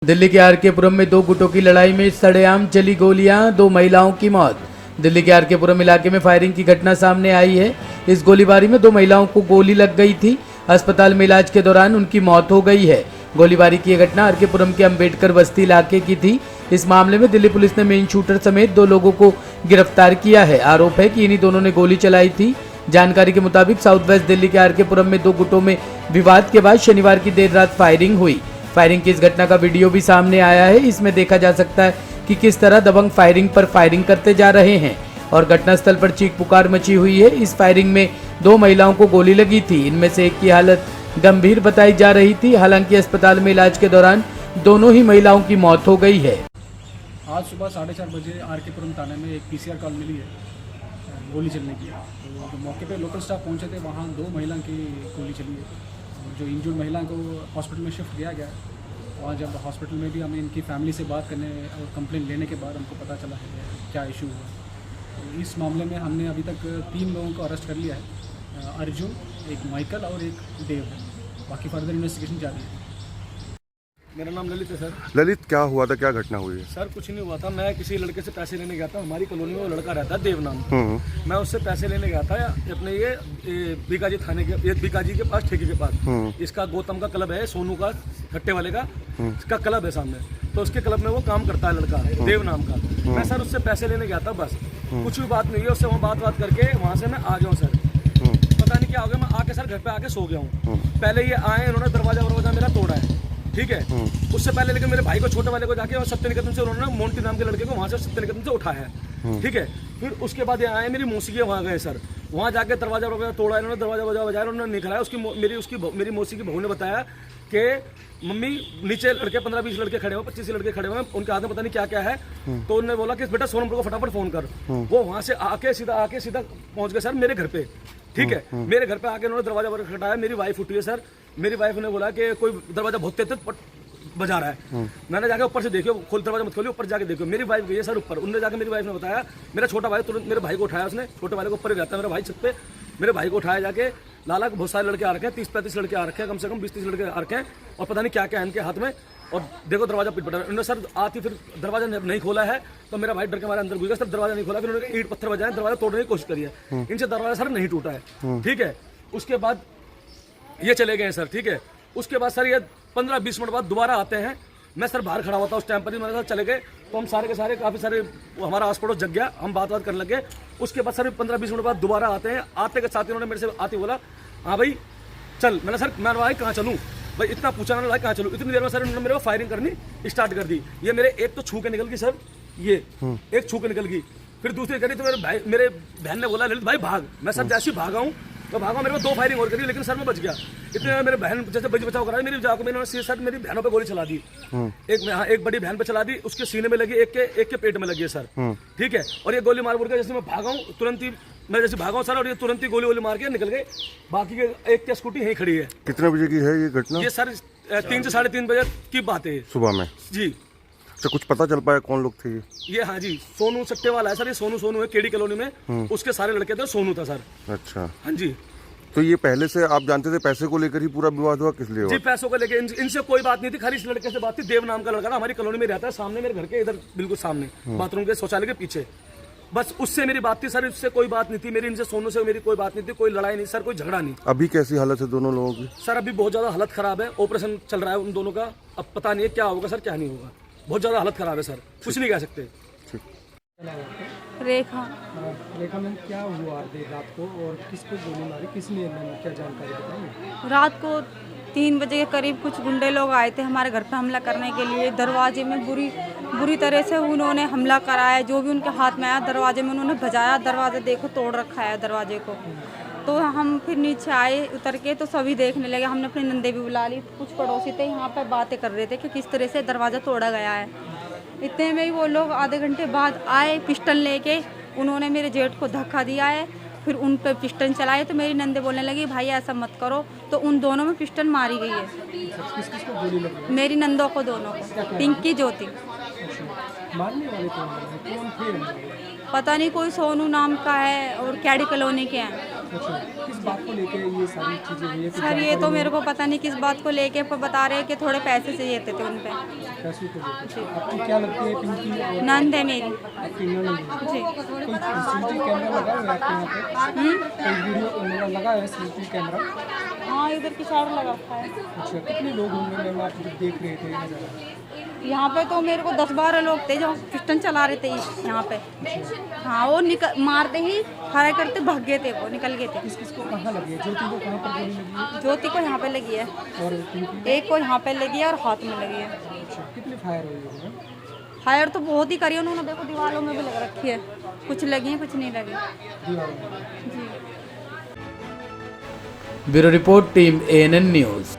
दिल्ली के आर के पुरम में दो गुटों की लड़ाई में सरेआम चली गोलियां, दो महिलाओं की मौत। दिल्ली के आर के पुरम इलाके में फायरिंग की घटना सामने आई है। इस गोलीबारी में दो महिलाओं को गोली लग गई थी। अस्पताल में इलाज के दौरान उनकी मौत हो गई है। गोलीबारी की यह घटना आर के पुरम के अम्बेडकर बस्ती इलाके की थी। इस मामले में दिल्ली पुलिस ने मेन शूटर समेत दो लोगों को गिरफ्तार किया है। आरोप है कि इन्हीं दोनों ने गोली चलाई थी। जानकारी के मुताबिक साउथ वेस्ट दिल्ली के आर के पुरम में दो गुटों में विवाद के बाद शनिवार की देर रात फायरिंग हुई। फायरिंग की इस घटना का वीडियो भी सामने आया है। इसमें देखा जा सकता है कि किस तरह दबंग फायरिंग पर फायरिंग करते जा रहे हैं और घटनास्थल पर चीख पुकार मची हुई है। इस फायरिंग में दो महिलाओं को गोली लगी थी। इनमें से एक की हालत गंभीर बताई जा रही थी। हालांकि अस्पताल में इलाज के दौरान दोनों ही महिलाओं की मौत हो गई है। आज सुबह 4:30 बजे आर के पुरम थाने में एक पीसीआर कॉल मिली है गोली चलने की। तो मौके पे लोकल स्टाफ पहुंचे थे, वहाँ दो महिला की गोली चली है। जो इंजर्ड महिला को हॉस्पिटल में शिफ्ट किया गया। वहाँ जब हॉस्पिटल में भी हमें इनकी फैमिली से बात करने और कंप्लेंट लेने के बाद हमको पता चला है क्या इशू हुआ। तो इस मामले में हमने अभी तक 3 लोगों को अरेस्ट कर लिया है, अर्जुन, एक माइकल और एक देव है। बाकी फर्दर इन्वेस्टिगेशन जारी है। मेरा नाम ललित है सर। ललित, क्या हुआ था, क्या घटना हुई है? सर कुछ नहीं हुआ था, मैं किसी लड़के से पैसे लेने गया था। हमारी कॉलोनी में वो लड़का रहता है देव नाम। मैं उससे पैसे लेने गया था अपने ये बीकाजी थाने के, ये बीकाजी के पास, ठेके के पास। इसका गौतम का क्लब है, सोनू का खट्टे वाले का इसका क्लब है सामने। तो उसके क्लब में वो काम करता है लड़का देव नाम का। मैं सर उससे पैसे लेने गया था, बस कुछ भी बात नहीं है। उससे वहाँ बात करके वहाँ से मैं आ गया हूँ सर। पता नहीं क्या हो गया, मैं आके सर घर पे आके सो गया हूँ। पहले ये आए, इन्होंने दरवाजा मेरा तोड़ा है, ठीक है। उससे पहले लेकिन मेरे भाई को, छोटे वाले को जाके और सत्यनिकेतन से उन्होंने मोंटी नाम के लड़के को वहां से सत्यनिकेतन से उठाया है, ठीक है। फिर उसके बाद ये आए, मेरी मौसी के वहाँ गए सर। वहाँ जाके दरवाजा तोड़ा इन्होंने, दरवाजा बजाया, उन्होंने निकला। उसकी मेरी मौसी की बहू ने बताया कि मम्मी नीचे लड़के 15-20 लड़के खड़े हुए, 25 लड़के खड़े हुए, उनके हाथ में पता नहीं क्या क्या है। तो उन्होंने बोला कि बेटा सोनमपुर को फटाफट फोन कर। वो वहाँ से आके सीधा पहुंच गए सर मेरे घर पे, ठीक है। मेरे घर पे आके उन्होंने दरवाजा खटखटाया। मेरी वाइफ उठी है सर। मेरी वाइफ ने बोला कि कोई दरवाजा बहुत तेज बजा रहा है। मैंने जाके ऊपर से देखियो, दरवाजा मत खोलियो, ऊपर जाके देखो। मेरी वाइफ गई है सर ऊपर। उन्होंने जाके मेरी वाइफ ने बताया, मेरा छोटा भाई तुरंत मेरे भाई को उठाया उसने। छोटे वाले को ऊपर ही रहता है मेरा भाई छत पे। मेरे भाई को उठाया जाके, लाला बहुत सारे लड़के आ रखे हैं, 30-35 लड़के आ रखे हैं, कम से कम 20-30 लड़के आ रखे हैं। और पता नहीं क्या क्या है इनके हाथ में। और देखो दरवाजा पिटपटा। उन्होंने सर आती, फिर दरवाजा नहीं खोला है तो मेरा भाई डर के मारे अंदर घुस गया सर। दरवाजा नहीं खोला, फिर उन्होंने ईंट पत्थर बजाए, दरवाजा तोड़ने की कोशिश करी है। इनसे दरवाजा सर नहीं टूटा है, ठीक है। उसके बाद ये चले गए सर, ठीक है। उसके बाद सर ये 15-20 मिनट बाद दोबारा आते हैं। मैं सर बाहर खड़ा हुआ था उस टाइम पर ही, मेरे साथ चले गए। तो हम सारे के सारे, काफ़ी सारे हमारा आस पड़ोस जग गया, हम बात करने लगे। उसके बाद सर 15-20 मिनट बाद दोबारा आते हैं। आते के साथ इन्होंने मेरे से आते बोला, हाँ भाई चल। मैंने सर, मैं भाई कहाँ चलूँ भाई, इतना पूछा मैंने, भाई कहाँ चलूँ। इतनी देर में सर इन्होंने मेरे को फायरिंग करनी स्टार्ट कर दी। ये मेरे एक तो छू के निकल गई सर, ये एक छू के निकल गई। फिर दूसरी करी तो मेरे बहन ने बोला ललित भाई भाग। मैं सर जैसे ही भागा हूँ तो भागा, मेरे को 2 फायरिंग और करी, लेकिन सर मैं बच गया। इतने मेरे बहन जैसे बचाव करा, मेरी जाकर मैंने सर मेरी बहनों पे गोली चला दी। एक बड़ी बहन पे चला दी, उसके सीने में लगी, एक के पेट में लगी है सर, ठीक है। और ये गोली मार के जैसे मैं भागा हूँ, तुरंत ही मैं जैसे भागा हूँ सर, और ये तुरंत ही गोली मार के निकल गए। बाकी के एक की स्कूटी यहीं खड़ी है। कितने बजे की है ये घटना? ये सर 3 से 3:30 बजे की बात है, सुबह में जी। तो कुछ पता चल पाया कौन लोग थे ये? हाँ जी, सोनू सट्टे वाला है सर। ये सोनू है, केडी कॉलोनी में उसके सारे लड़के थे, सोनू था सर। अच्छा, हाँ जी। तो ये पहले से आप जानते थे? पैसे को लेकर ही पूरा विवाद हुआ, किस लिए हुआ? जी पैसों को लेकर इनसे कोई बात नहीं थी, खाली इस लड़के से बात थी। देव नाम का लड़का ना, हमारी कॉलोनी में रहता है, सामने मेरे घर के, इधर बिल्कुल सामने बाथरूम के, शौचालय के पीछे। बस उससे मेरी बात थी सर, उससे कोई बात नहीं थी मेरी। इनसे सोनू से मेरी कोई बात नहीं थी, कोई लड़ाई नहीं सर, कोई झगड़ा नहीं। अभी कैसी हालत है दोनों लोगों की? सर अभी बहुत ज्यादा हालत खराब है, ऑपरेशन चल रहा है उन दोनों का। अब पता नहीं है क्या होगा सर, क्या नहीं होगा। बहुत ज्यादा हालत खराब है सर, कुछ नहीं कह सकते। रेखा मैम, क्या हुआ देर रात को और किसको गोली मारी, किसने, क्या जानकारी बताइए? रात को 3 बजे के करीब कुछ गुंडे लोग आए थे हमारे घर पे हमला करने के लिए। दरवाजे में बुरी तरह से उन्होंने हमला कराया। जो भी उनके हाथ में आया दरवाजे में उन्होंने बजाया। दरवाजा देखो तोड़ रखा है दरवाजे को। तो हम फिर नीचे आए उतर के, तो सभी देखने लगे। हमने अपनी नंदे भी बुला ली। कुछ पड़ोसी थे यहाँ पर बातें कर रहे थे कि किस तरह से दरवाज़ा तोड़ा गया है। इतने में ही वो लोग आधे घंटे बाद आए पिस्टल लेके। उन्होंने मेरे जेठ को धक्का दिया है, फिर उन पे पिस्टल चलाए। तो मेरी नंदे बोलने लगी भाई ऐसा मत करो। तो उन दोनों में पिस्टल मारी गई है। किसको गोली लगी? मेरी नंदों को, दोनों को, पिंकी ज्योति। मारने वाले कौन थे? पता नहीं, कोई सोनू नाम का है और कैडी कॉलोनी के हैं। अच्छा, किस बात को लेके ये सारी चीजें हुई है? कुछ सर ये तो मेरे को पता नहीं किस बात को लेके, पर बता रहे हैं कि थोड़े पैसे चाहिए थे उन पे। पैसों को लेके आपकी क्या लगती है पिंकी और नंद है मेरी। आपकी ननद है? जी। कोई सीसीटीवी कैमरा लगा हुआ है आपके यहाँ पे? कोई वीडियो लगा है सीसीटीवी कैमरा? हाँ इधर की साइड लगा रखा है। अच्छा, कितने लोग होंगे मैम आप जब देख रहे थे ये नज़ारा? यहाँ पे तो मेरे को 10-12 लोग थे जो पिस्टन चला रहे थे यहाँ पे। हाँ वो मारते ही फायर करते भाग गए थे, वो निकल गए थे। किस किस को कहाँ लगी है? ज्योति को कहाँ पर गोली लगी है? ज्योति को यहाँ पे लगी है और पिंकी? एक को यहाँ पे लगी है और हाथ में लगी है। अच्छा, कितनी फायर हुई है? फायर तो बहुत ही करी है उन्होंने, देखो दीवारों में भी लग रखी है, कुछ लगी है कुछ नहीं लगी। दीवारों में? जी। Bureau report team ANN news.